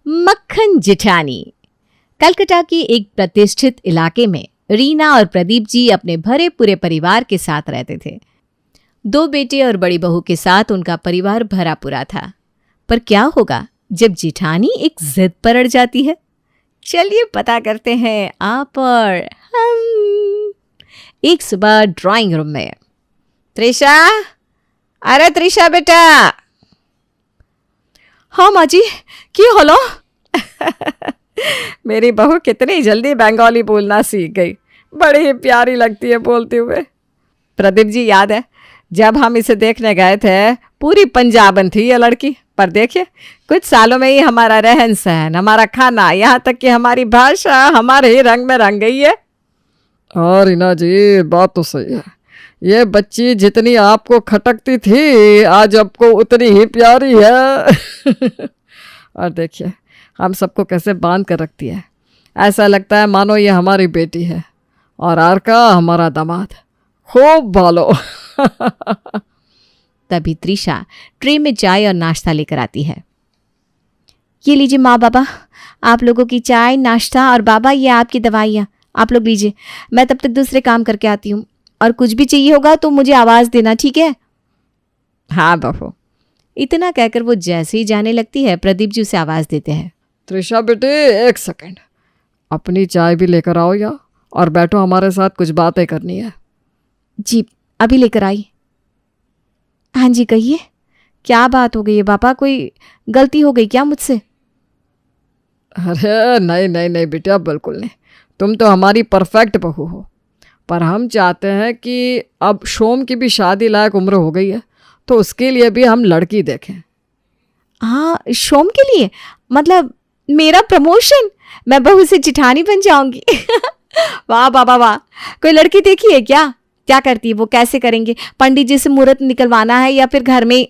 मक्खन जिठानी। कलकत्ता के एक प्रतिष्ठित इलाके में रीना और प्रदीप जी अपने भरे पूरे परिवार के साथ रहते थे। 2 बेटे और बड़ी बहू के साथ उनका परिवार भरा पूरा था। पर क्या होगा जब जिठानी एक जिद पर अड़ जाती है? चलिए पता करते हैं आप और हम। एक सुबह ड्राइंग रूम में, त्रिशा, अरे त्रिशा बेटा। हाँ माँ जी, की होलो? मेरी बहू कितनी जल्दी बंगाली बोलना सीख गई, बड़ी ही प्यारी लगती है बोलते हुए। प्रदीप जी याद है जब हम इसे देखने गए थे, पूरी पंजाबन थी ये लड़की, पर देखिए कुछ सालों में ही हमारा रहन सहन, हमारा खाना, यहाँ तक कि हमारी भाषा हमारे ही रंग में रंग गई है। हाँ रीना जी, बात तो सही है। ये बच्ची जितनी आपको खटकती थी, आज आपको उतनी ही प्यारी है। और देखिए हम सबको कैसे बांध कर रखती है, ऐसा लगता है मानो ये हमारी बेटी है और आरका हमारा दामाद। खूब भालो। तभी त्रिशा ट्रे में चाय और नाश्ता लेकर आती है। ये लीजिए माँ बाबा, आप लोगों की चाय, नाश्ता, और बाबा ये आपकी दवाइयाँ, आप लोग लीजिए। मैं तब तक दूसरे काम करके आती हूँ, और कुछ भी चाहिए होगा तो मुझे आवाज़ देना, ठीक है? हाँ बहू। इतना कहकर वो जैसे ही जाने लगती है, प्रदीप जी उसे आवाज़ देते हैं। त्रिशा बेटे, एक सेकंड, अपनी चाय भी लेकर आओ या, और बैठो, हमारे साथ कुछ बातें करनी है। जी अभी लेकर आई। हाँ जी कहिए, क्या बात हो गई है पापा? कोई गलती हो गई क्या मुझसे? अरे नहीं नहीं नहीं बेटा, बिल्कुल नहीं। तुम तो हमारी परफेक्ट बहू हो, पर हम चाहते हैं कि अब शोम की भी शादी लायक उम्र हो गई है, तो उसके लिए भी हम लड़की देखें। हाँ, शोम के लिए? मतलब मेरा प्रमोशन? मैं बहू से जिठानी बन जाऊंगी। वाह बाबा वाह। कोई लड़की देखी है क्या? क्या करती है वो? कैसे करेंगे? पंडित जी से मुहूर्त निकलवाना है या फिर घर में?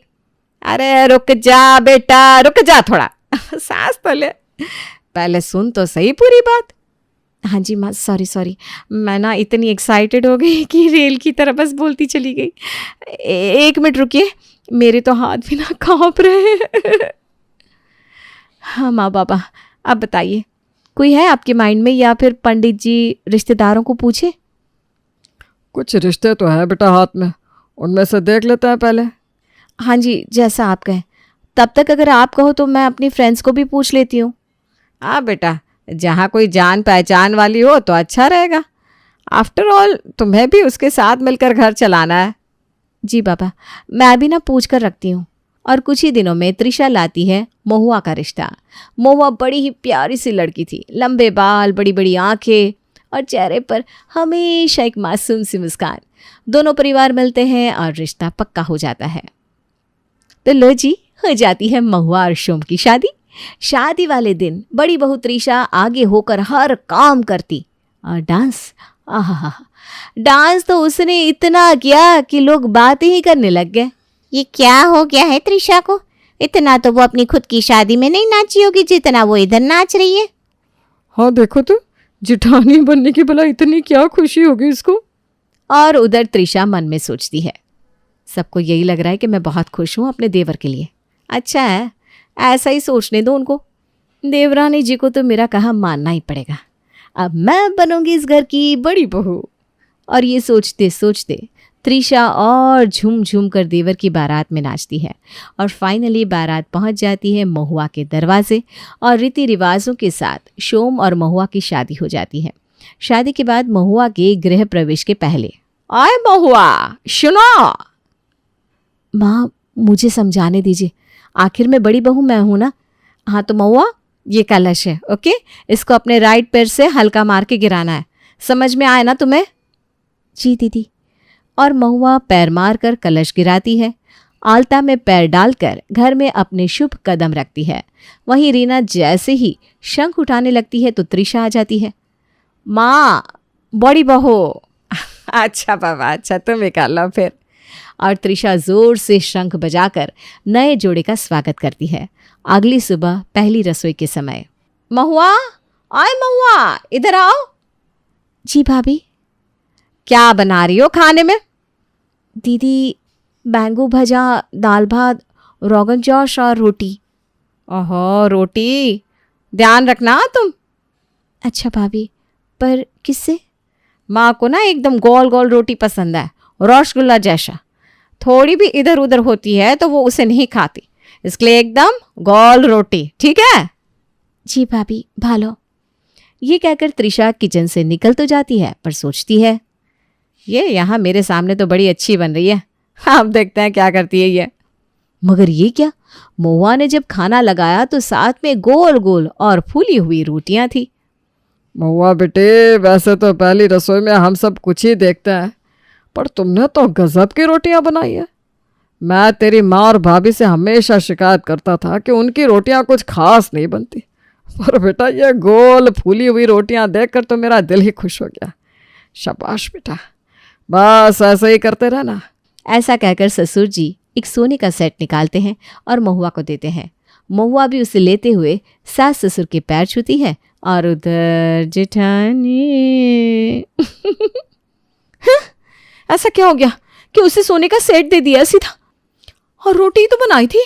अरे रुक जा बेटा, रुक जा थोड़ा। सांस तो ले, पहले सुन तो सही पूरी बात। हाँ जी माँ, सॉरी सॉरी, मैं ना इतनी एक्साइटेड हो गई कि रेल की तरह बस बोलती चली गई। एक मिनट रुकिए, मेरे तो हाथ भी ना कांप रहे हैं। हाँ माँ बाबा, अब बताइए, कोई है आपके माइंड में, या फिर पंडित जी रिश्तेदारों को पूछे? कुछ रिश्ते तो हैं बेटा हाथ में, उनमें से देख लेते हैं पहले। हाँ जी, जैसा आप कहें। तब तक अगर आप कहो तो मैं अपनी फ्रेंड्स को भी पूछ लेती हूँ। हाँ बेटा, जहाँ कोई जान पहचान वाली हो तो अच्छा रहेगा। आफ्टर ऑल तुम्हें भी उसके साथ मिलकर घर चलाना है। जी बाबा, मैं भी ना पूछ कर रखती हूँ। और कुछ ही दिनों में त्रिशा लाती है महुआ का रिश्ता। महुआ बड़ी ही प्यारी सी लड़की थी, लंबे बाल, बड़ी बड़ी आंखें, और चेहरे पर हमेशा एक मासूम सी मुस्कान। दोनों परिवार मिलते हैं और रिश्ता पक्का हो जाता है। तो लो जी, हो जाती है महुआ और शोम की शादी। शादी वाले दिन बड़ी बहू त्रिशा आगे होकर हर काम करती, और डांस, आहा, डांस तो उसने इतना किया कि लोग बातें ही करने लग गए। ये क्या हो गया है त्रिशा को? इतना तो वो अपनी खुद की शादी में नहीं नाची होगी जितना वो इधर नाच रही है। हाँ देखो तो, जिठानी बनने की भला इतनी क्या खुशी होगी इसको। और उधर त्रिशा मन में सोचती है, सबको यही लग रहा है कि मैं बहुत खुश हूँ अपने देवर के लिए। अच्छा है, ऐसा ही सोचने दो उनको। देवरानी जी को तो मेरा कहा मानना ही पड़ेगा। अब मैं बनूंगी इस घर की बड़ी बहू। और ये सोचते सोचते त्रिशा और झूम झूम कर देवर की बारात में नाचती है। और फाइनली बारात पहुंच जाती है महुआ के दरवाजे, और रीति रिवाजों के साथ शोम और महुआ की शादी हो जाती है। शादी के बाद महुआ के गृह प्रवेश के पहले, आए महुआ, सुनो। माँ, मुझे समझाने दीजिए, आखिर में बड़ी बहू मैं हूं ना। हाँ तो महुआ, ये कलश है, ओके? इसको अपने राइट पैर से हल्का मार के गिराना है, समझ में आए ना तुम्हें? जी दीदी। और महुआ पैर मारकर कलश गिराती है, आलता में पैर डालकर घर में अपने शुभ कदम रखती है। वहीं रीना जैसे ही शंख उठाने लगती है तो त्रिशा आ जाती है। माँ, बड़ी बहू। अच्छा बाबा, अच्छा, तुम निकाल लो फिर। और त्रिशा जोर से शंख बजाकर नए जोड़े का स्वागत करती है। अगली सुबह पहली रसोई के समय, महुआ, आए महुआ, इधर आओ। जी भाभी। क्या बना रही हो खाने में? दीदी, बैंगू भजा, दाल भात, रोगन जोश और रोटी। ओहो, रोटी? ध्यान रखना तुम। अच्छा भाभी, पर किससे? माँ को ना एकदम गोल गोल रोटी पसंद है, रसगुल्ला जैसा। थोड़ी भी इधर उधर होती है तो वो उसे नहीं खाती, इसलिए एकदम गोल रोटी, ठीक है? जी भाभी, भालो। ये कहकर त्रिशा किचन से निकल तो जाती है, पर सोचती है ये यहाँ मेरे सामने तो बड़ी अच्छी बन रही है, अब देखते हैं क्या करती है ये। मगर ये क्या, महुआ ने जब खाना लगाया तो साथ में गोल गोल और फूली हुई रोटियां थी। महुआ बेटे, वैसे तो पहली रसोई में हम सब कुछ ही देखते हैं, पर तुमने तो गजब की रोटियां बनाई है। मैं तेरी माँ और भाभी से हमेशा शिकायत करता था कि उनकी रोटियां कुछ खास नहीं बनती, पर बेटा ये गोल फूली हुई रोटियां देखकर तो मेरा दिल ही खुश हो गया। शाबाश बेटा, बस ऐसे ही करते रहना। ऐसा कहकर ससुर जी एक सोने का सेट निकालते हैं और महुआ को देते हैं। महुआ भी उसे लेते हुए सास ससुर के पैर छूती है और उधर जेठानी ऐसा क्या हो गया कि उसे सोने का सेट दे दिया सीधा? और रोटी तो बनाई थी,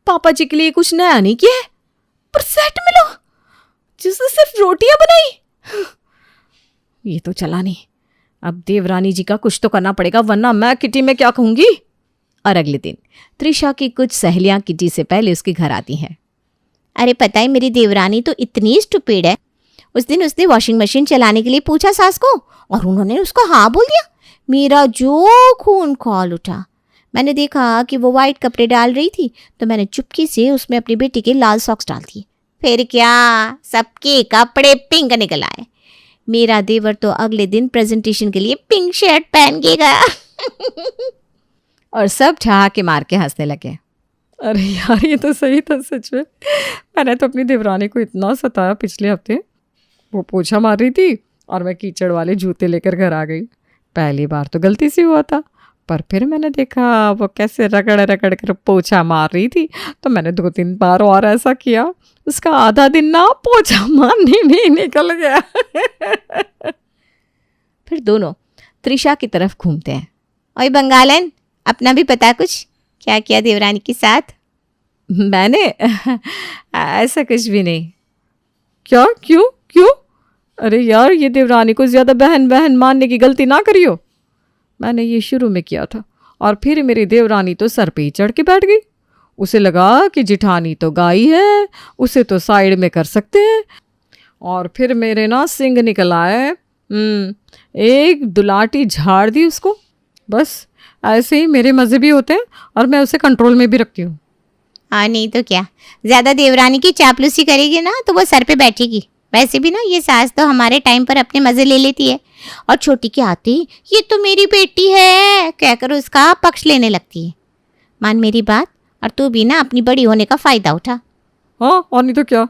पापा जी के लिए कुछ नया नहीं किया है, पर सेट मिला जिसने सिर्फ रोटियां बनाई। ये तो चला नहीं, अब देवरानी जी का कुछ तो करना पड़ेगा, वरना मैं किटी में क्या कहूंगी। और अगले दिन त्रिशा की कुछ सहेलियां किटी से पहले उसके घर आती हैं। अरे पता है, मेरी देवरानी तो इतनी स्टूपिड है। उस दिन उसने वॉशिंग मशीन चलाने के लिए पूछा सास को और उन्होंने उसको हाँ बोल दिया। मेरा जो खून खौल उठा। मैंने देखा कि वो वाइट कपड़े डाल रही थी तो मैंने चुपके से उसमें अपनी बेटी के लाल सॉक्स डाल दिए। फिर क्या, सबके कपड़े पिंक निकल आए। मेरा देवर तो अगले दिन प्रेजेंटेशन के लिए पिंक शर्ट पहन के गया। और सब ठहाके मार के हंसने लगे। अरे यार, ये तो सही था सच में। मैंने तो अपनी देवरानी को इतना सताया पिछले हफ्ते। वो पोछा मार रही थी और मैं कीचड़ वाले जूते लेकर घर आ गई। पहली बार तो गलती से हुआ था, पर फिर मैंने देखा वो कैसे रगड़ रगड़ कर पोछा मार रही थी, तो मैंने 2-3 बार और ऐसा किया। उसका आधा दिन ना पोछा मारने में निकल गया। फिर दोनों त्रिशा की तरफ घूमते हैं। ओए बंगालन, अपना भी पता कुछ, क्या किया देवरानी के साथ? मैंने ऐसा कुछ भी नहीं। क्या? क्यों क्यों? अरे यार, ये देवरानी को ज़्यादा बहन बहन मानने की गलती ना करियो। मैंने ये शुरू में किया था और फिर मेरी देवरानी तो सर पे ही चढ़ के बैठ गई। उसे लगा कि जिठानी तो गाई है, उसे तो साइड में कर सकते हैं। और फिर मेरे ना सिंग निकल आए। एक दुलाटी झाड़ दी उसको। बस ऐसे ही मेरे मज़े भी होते हैं और मैं उसे कंट्रोल में भी रखती हूँ। हाँ नहीं तो क्या, ज़्यादा देवरानी की चापलूसी करेगी ना तो वो सर पे बैठेगी। वैसे भी ना ये सास तो हमारे टाइम पर अपने मज़े ले लेती है और छोटी के आते ही ये तो मेरी बेटी है कहकर उसका पक्ष लेने लगती है। मान मेरी बात, और तू भी ना अपनी बड़ी होने का फ़ायदा उठा। हाँ, और नहीं तो क्या,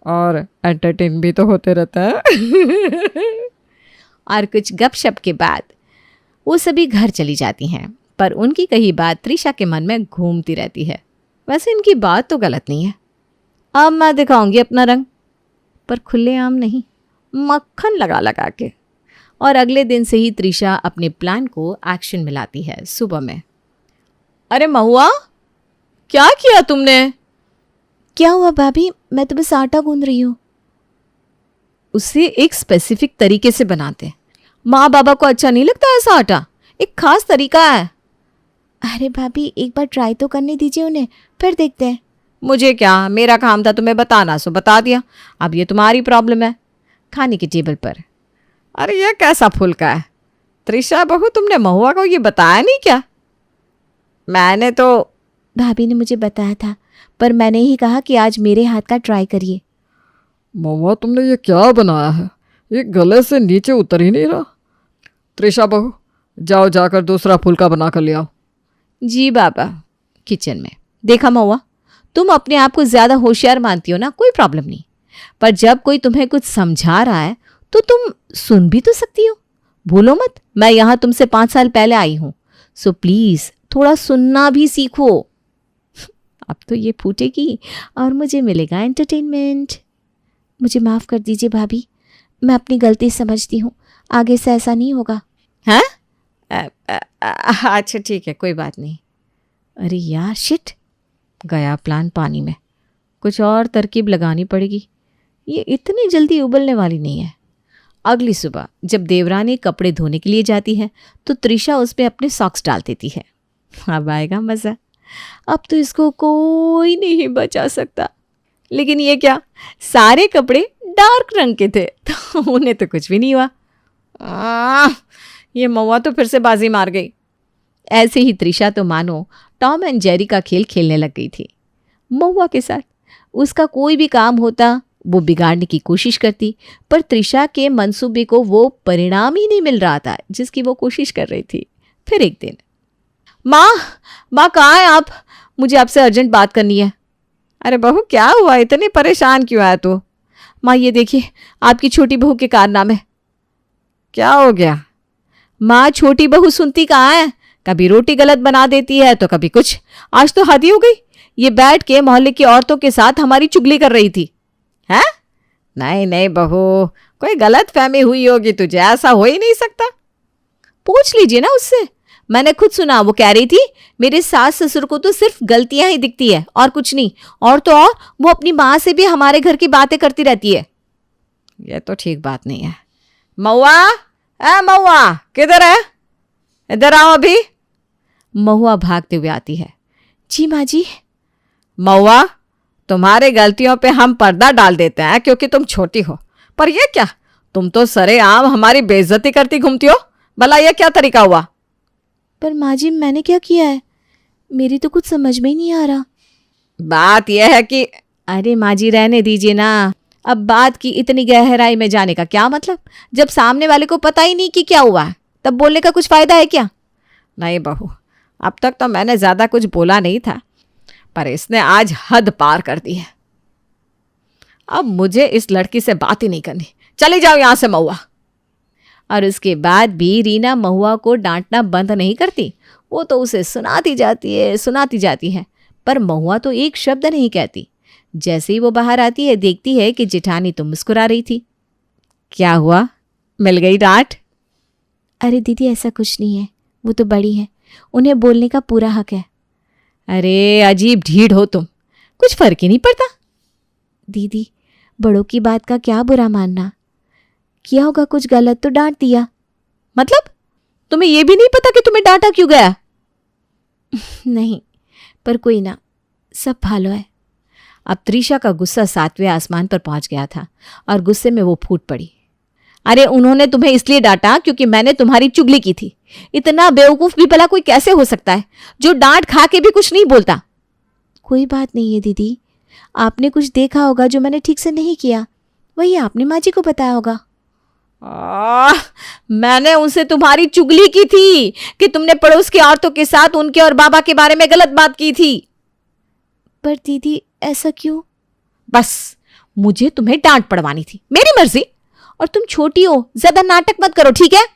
और एंटरटेन भी तो होते रहता है। और कुछ गपशप के बाद वो सभी घर चली जाती हैं, पर उनकी कही बात त्रिशा के मन में घूमती रहती है। वैसे इनकी बात तो गलत नहीं है। अब मैं दिखाऊंगी अपना रंग, पर खुलेआम नहीं, मक्खन लगा लगा के। और अगले दिन से ही त्रिशा अपने प्लान को एक्शन में लाती है। सुबह में, अरे महुआ, क्या किया तुमने? क्या हुआ भाभी? मैं तो बस आटा गूंद रही हूँ। उसे एक स्पेसिफिक तरीके से बनाते हैं। माँ बाबा को अच्छा नहीं लगता ऐसा आटा, एक खास तरीका है। अरे भाभी, एक बार ट्राई तो करने दीजिए उन्हें, फिर देखते हैं। मुझे क्या, मेरा काम था तुम्हें बताना, सो बता दिया। अब ये तुम्हारी प्रॉब्लम है। खाने की टेबल पर, अरे ये कैसा फुल्का है? त्रिशा बहू, तुमने महुआ को ये बताया नहीं क्या? मैंने तो, भाभी ने मुझे बताया था, पर मैंने ही कहा कि आज मेरे हाथ का ट्राई करिए। महुआ, तुमने ये क्या बनाया है? ये गले से नीचे उतर ही नहीं रहा। त्रिशा बहू, जाओ जाकर दूसरा फुल्का बना कर ले आओ। जी बाबा। किचन में, देखा महुआ, तुम अपने आप को ज़्यादा होशियार मानती हो ना, कोई प्रॉब्लम नहीं, पर जब कोई तुम्हें कुछ समझा रहा है तो तुम सुन भी तो सकती हो। भूलो मत, मैं यहाँ तुमसे 5 साल पहले आई हूँ, सो प्लीज़ थोड़ा सुनना भी सीखो। अब तो ये फूटेगी और मुझे मिलेगा एंटरटेनमेंट। मुझे माफ़ कर दीजिए भाभी, मैं अपनी गलती समझती हूँ, आगे से ऐसा नहीं होगा। हैं? अच्छा ठीक है, कोई बात नहीं। अरे यार, शिट, गया प्लान पानी में। कुछ और तरकीब लगानी पड़ेगी। ये इतनी जल्दी उबलने वाली नहीं है। अगली सुबह जब देवरानी कपड़े धोने के लिए जाती है तो त्रिशा उसमें अपने सॉक्स डाल देती है। अब आएगा मज़ा। अब तो इसको कोई नहीं बचा सकता। लेकिन ये क्या, सारे कपड़े डार्क रंग के थे तो उन्हें तो कुछ भी नहीं हुआ। ये महुआ तो फिर से बाजी मार गई। ऐसे ही त्रिशा तो मानो टॉम एंड जेरी का खेल खेलने लग गई थी महुआ के साथ। उसका कोई भी काम होता वो बिगाड़ने की कोशिश करती, पर त्रिशा के मंसूबे को वो परिणाम ही नहीं मिल रहा था जिसकी वो कोशिश कर रही थी। फिर एक दिन, माँ कहाँ हैं आप? मुझे आपसे अर्जेंट बात करनी है। अरे बहू क्या हुआ, इतनी परेशान क्यों है तू? माँ ये देखिए आपकी छोटी बहू के कारनामे। क्या हो गया? माँ छोटी बहू सुनती कहाँ है, कभी रोटी गलत बना देती है तो कभी कुछ। आज तो हद ही हो गई, ये बैठ के मोहल्ले की औरतों के साथ हमारी चुगली कर रही थी। है? नहीं बहू, कोई गलत फहमी हुई होगी तुझे, ऐसा हो ही नहीं सकता। पूछ लीजिए ना उससे, मैंने खुद सुना। वो कह रही थी मेरे सास ससुर को तो सिर्फ गलतियां ही दिखती है और कुछ नहीं, और तो और वो अपनी माँ से भी हमारे घर की बातें करती रहती है। ये तो ठीक बात नहीं है। महुआ किधर है? इधर आओ अभी। महुआ भागते हुए आती है। जी माँ जी। महुआ, तुम्हारी गलतियों पे हम पर्दा डाल देते हैं क्योंकि तुम छोटी हो, पर ये क्या, तुम तो सरेआम हमारी बेइज्जती करती घूमती हो। भला ये क्या तरीका हुआ? पर माँ जी मैंने क्या किया है, मेरी तो कुछ समझ में ही नहीं आ रहा। बात यह है कि, अरे माँ जी रहने दीजिए ना, अब बात की इतनी गहराई में जाने का क्या मतलब? जब सामने वाले को पता ही नहीं कि क्या हुआ है तब बोलने का कुछ फायदा है क्या? नहीं बहू, अब तक तो मैंने ज्यादा कुछ बोला नहीं था, पर इसने आज हद पार कर दी है। अब मुझे इस लड़की से बात ही नहीं करनी, चली जाओ यहां से महुआ। और उसके बाद भी रीना महुआ को डांटना बंद नहीं करती। वो तो उसे सुनाती जाती है, पर महुआ तो एक शब्द नहीं कहती। जैसे ही वो बाहर आती है देखती है कि जेठानी तो मुस्कुरा रही थी। क्या हुआ, मिल गई डांट? अरे दीदी ऐसा कुछ नहीं है, वो तो बड़ी है, उन्हें बोलने का पूरा हक है। अरे अजीब ढीठ हो तुम, कुछ फर्क ही नहीं पड़ता। दीदी बड़ों की बात का क्या बुरा मानना, किया होगा कुछ गलत तो डांट दिया। मतलब तुम्हें यह भी नहीं पता कि तुम्हें डांटा क्यों गया? नहीं, पर कोई ना, सब भालो है। अब त्रिशा का गुस्सा 7वें आसमान पर पहुंच गया था और गुस्से में वो फूट पड़ी। अरे उन्होंने तुम्हें इसलिए डांटा क्योंकि मैंने तुम्हारी चुगली की थी। इतना बेवकूफ भी भला कोई कैसे हो सकता है जो डांट खा के भी कुछ नहीं बोलता? कोई बात नहीं है दीदी, आपने कुछ देखा होगा जो मैंने ठीक से नहीं किया, वही आपने माँ जी को बताया होगा। मैंने उनसे तुम्हारी चुगली की थी कि तुमने पड़ोस की औरतों के साथ उनके और बाबा के बारे में गलत बात की थी। पर दीदी ऐसा क्यों? बस मुझे तुम्हें डांट पड़वानी थी, मेरी मर्जी। और तुम छोटी हो, ज्यादा नाटक मत करो, ठीक है?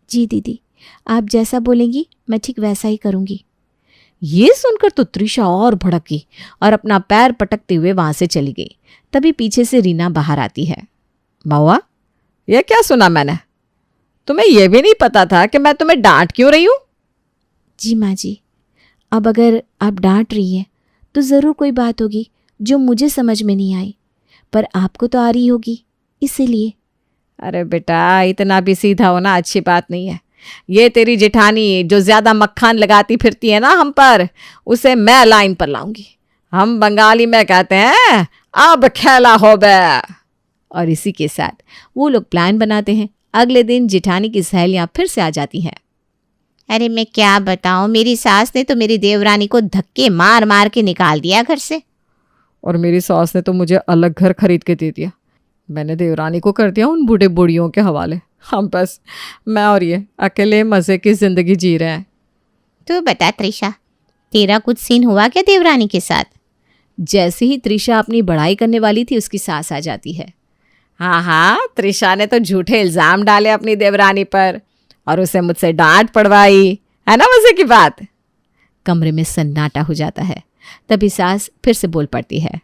जी दीदी, आप जैसा बोलेंगी मैं ठीक वैसा ही करूंगी। ये सुनकर तो त्रिशा और भड़क गई और अपना पैर पटकते हुए वहां से चली गई। तभी पीछे से रीना बाहर आती है। महुआ, ये क्या सुना मैंने? तुम्हें यह भी नहीं पता था कि मैं तुम्हें डांट क्यों रही हूं? जी माँ जी, अब अगर आप डांट रही हैं तो ज़रूर कोई बात होगी जो मुझे समझ में नहीं आई, पर आपको तो आ रही होगी, इसीलिए। अरे बेटा, इतना भी सीधा होना अच्छी बात नहीं है। ये तेरी जेठानी जो ज्यादा मक्खन लगाती फिरती है ना हम पर, उसे मैं लाइन पर लाऊंगी। हम बंगाली में कहते हैं अब खेला हो बे। और इसी के साथ वो लोग प्लान बनाते हैं। अगले दिन जेठानी की सहेलियां फिर से आ जाती हैं। अरे मैं क्या बताऊं, मेरी सास ने तो मेरी देवरानी को धक्के मार मार के निकाल दिया घर से। और मेरी सास ने तो मुझे अलग घर खरीद के दे दिया। मैंने देवरानी को कर दिया उन बूढ़े बूढ़ियों के हवाले। हम बस मैं और ये अकेले मज़े की ज़िंदगी जी रहे हैं। तो बता त्रिशा, तेरा कुछ सीन हुआ क्या देवरानी के साथ? जैसे ही त्रिशा अपनी बड़ाई करने वाली थी उसकी सास आ जाती है। हाँ, त्रिशा ने तो झूठे इल्ज़ाम डाले अपनी देवरानी पर और उसे मुझसे डांट पड़वाई, है ना मज़े की बात? कमरे में सन्नाटा हो जाता है। तभी सास फिर से बोल पड़ती है।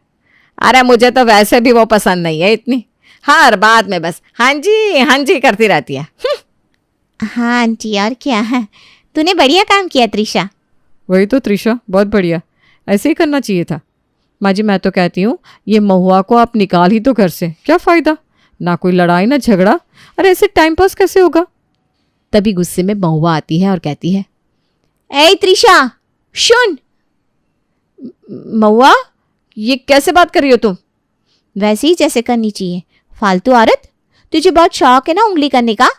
अरे मुझे तो वैसे भी वो पसंद नहीं है इतनी, हर बात में बस हाँ जी करती रहती है। हाँ आंटी, और क्या है, तूने बढ़िया काम किया त्रिशा। वही तो त्रिशा, बहुत बढ़िया, ऐसे ही करना चाहिए था। माँ जी मैं तो कहती हूँ ये महुआ को आप निकाल ही तो घर से, क्या फ़ायदा, ना कोई लड़ाई ना झगड़ा, अरे ऐसे टाइम पास कैसे होगा। तभी गुस्से में महुआ आती है और कहती है, ए त्रिशा सुन। महुआ ये कैसे बात कर रही हो तुम? वैसे ही जैसे करनी चाहिए, फालतू औरत। तुझे बहुत शौक है ना उंगली करने का।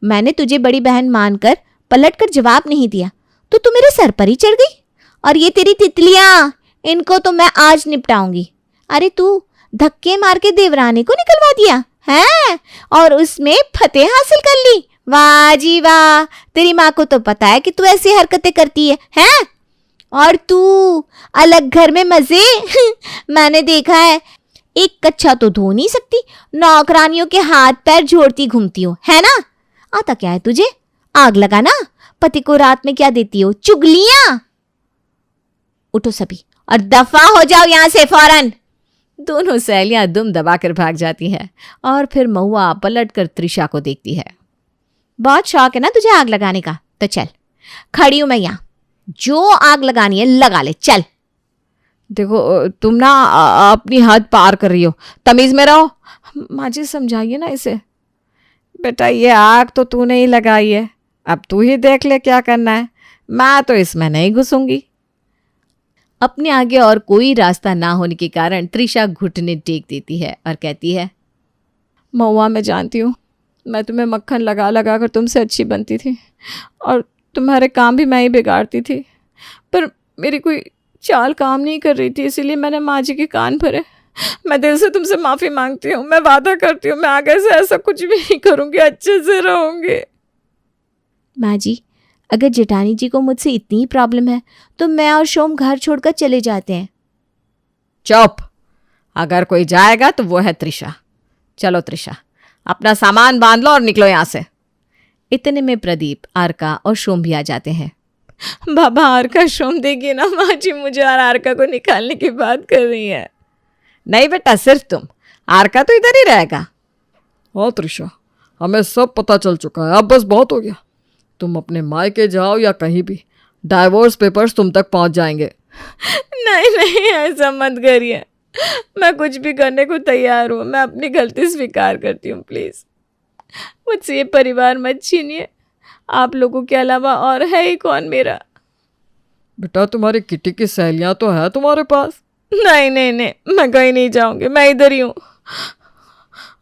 मैंने तुझे बड़ी बहन मानकर पलट कर जवाब नहीं दिया तो तू मेरे सर पर ही चढ़ गई। और ये तेरी तितलियां, इनको तो मैं आज निपटाऊंगी। अरे तू धक्के मार के देवरानी को निकलवा दिया है और उसमें फतेह हासिल कर ली। वाह जी वाह, तेरी माँ को तो पता है कि तू ऐसी हरकतें करती है हैं? और तू अलग घर में मजे मैंने देखा है, एक कच्छा तो धो नहीं सकती, नौकरानियों के हाथ पैर जोड़ती घूमती हो, है ना? आता क्या है तुझे? आग लगाना। पति को रात में क्या देती हो? चुगलियां। उठो सभी और दफा हो जाओ यहां से फौरन। दोनों सहेलियां दुम दबाकर भाग जाती हैं और फिर महुआ पलट कर त्रिशा को देखती है। बहुत शौक है ना तुझे आग लगाने का, तो चल खड़ी हूं मैं यहां, जो आग लगानी है लगा ले, चल। देखो तुम ना अपनी हद पार कर रही हो, तमीज़ में रहो। माँ जी समझाइए ना इसे। बेटा ये आग तो तूने ही लगाई है, अब तू ही देख ले क्या करना है, मैं तो इसमें नहीं घुसूंगी। अपने आगे और कोई रास्ता ना होने के कारण त्रिशा घुटने टेक देती है और कहती है, महुआ मैं जानती हूँ मैं तुम्हें मक्खन लगा लगा कर तुमसे अच्छी बनती थी और तुम्हारे काम भी मैं ही बिगाड़ती थी, पर मेरी कोई चाल काम नहीं कर रही थी, इसीलिए मैंने माँ जी के कान भरे। मैं दिल से तुमसे माफ़ी मांगती हूँ, मैं वादा करती हूँ मैं आगे से ऐसा कुछ भी नहीं करूँगी, अच्छे से रहूँगी। माँ जी, अगर जेठानी जी को मुझसे इतनी ही प्रॉब्लम है तो मैं और शोम घर छोड़कर चले जाते हैं। चुप, अगर कोई जाएगा तो वो है त्रिशा। चलो त्रिशा, अपना सामान बांध लो और निकलो यहाँ से। इतने में प्रदीप, आरका और शोम भी आ जाते हैं। बाबा आरका शोम देगी ना, माँ जी मुझे और आरका को निकालने की बात कर रही है। नहीं बेटा, सिर्फ तुम, आरका तो इधर ही रहेगा। हाँ त्रिशा, हमें सब पता चल चुका है, अब बस बहुत हो गया। तुम अपने मायके जाओ या कहीं भी, डाइवोर्स पेपर्स तुम तक पहुंच जाएंगे। नहीं नहीं ऐसा मत करिए, मैं कुछ भी करने को तैयार हूँ, मैं अपनी गलती स्वीकार करती हूँ, प्लीज़ मुझसे ये परिवार मत छीनिए, आप लोगों के अलावा और है ही कौन मेरा। बेटा तुम्हारी किटी की सहेलियां तो है तुम्हारे पास। नहीं नहीं नहीं, मैं कहीं नहीं जाऊँगी, मैं इधर ही हूँ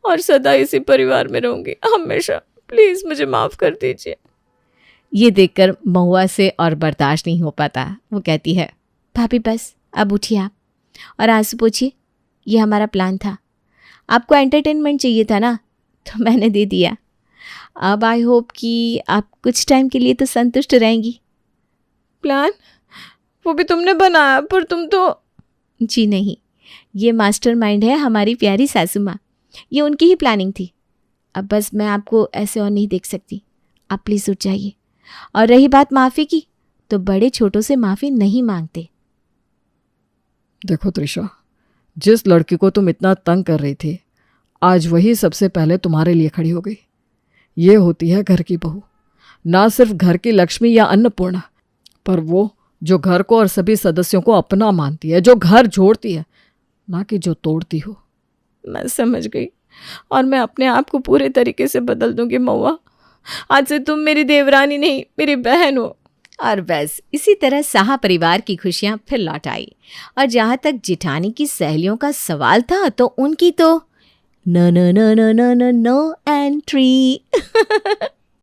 और सदा इसी परिवार में रहूँगी हमेशा, प्लीज़ मुझे माफ़ कर दीजिए। ये देखकर महुआ से और बर्दाश्त नहीं हो पाता, वो कहती है, भाभी बस अब उठिए आप और आंसू पोछिए। ये हमारा प्लान था, आपको एंटरटेनमेंट चाहिए था ना, तो मैंने दे दिया। अब आई होप कि आप कुछ टाइम के लिए तो संतुष्ट रहेंगी। प्लान वो भी तुमने बनाया, पर तुम तो। जी नहीं, ये मास्टरमाइंड है हमारी प्यारी सासू माँ, ये उनकी ही प्लानिंग थी। अब बस मैं आपको ऐसे और नहीं देख सकती, आप प्लीज़ उठ जाइए। और रही बात माफ़ी की, तो बड़े छोटों से माफ़ी नहीं मांगते। देखो त्रिशा, जिस लड़की को तुम इतना तंग कर रही थी, आज वही सबसे पहले तुम्हारे लिए खड़ी हो गई। ये होती है घर की बहू, ना सिर्फ घर की लक्ष्मी या अन्नपूर्णा, पर वो जो घर को और सभी सदस्यों को अपना मानती है, जो घर जोड़ती है, ना कि जो तोड़ती हो। मैं समझ गई और मैं अपने आप को पूरे तरीके से बदल दूंगी महुआ। आज से तुम मेरी देवरानी नहीं, मेरी बहन हो। और बस इसी तरह साहा परिवार की खुशियां फिर लौट आई। और जहाँ तक जेठानी की सहेलियों का सवाल था, तो उनकी तो no no no no no no no entry.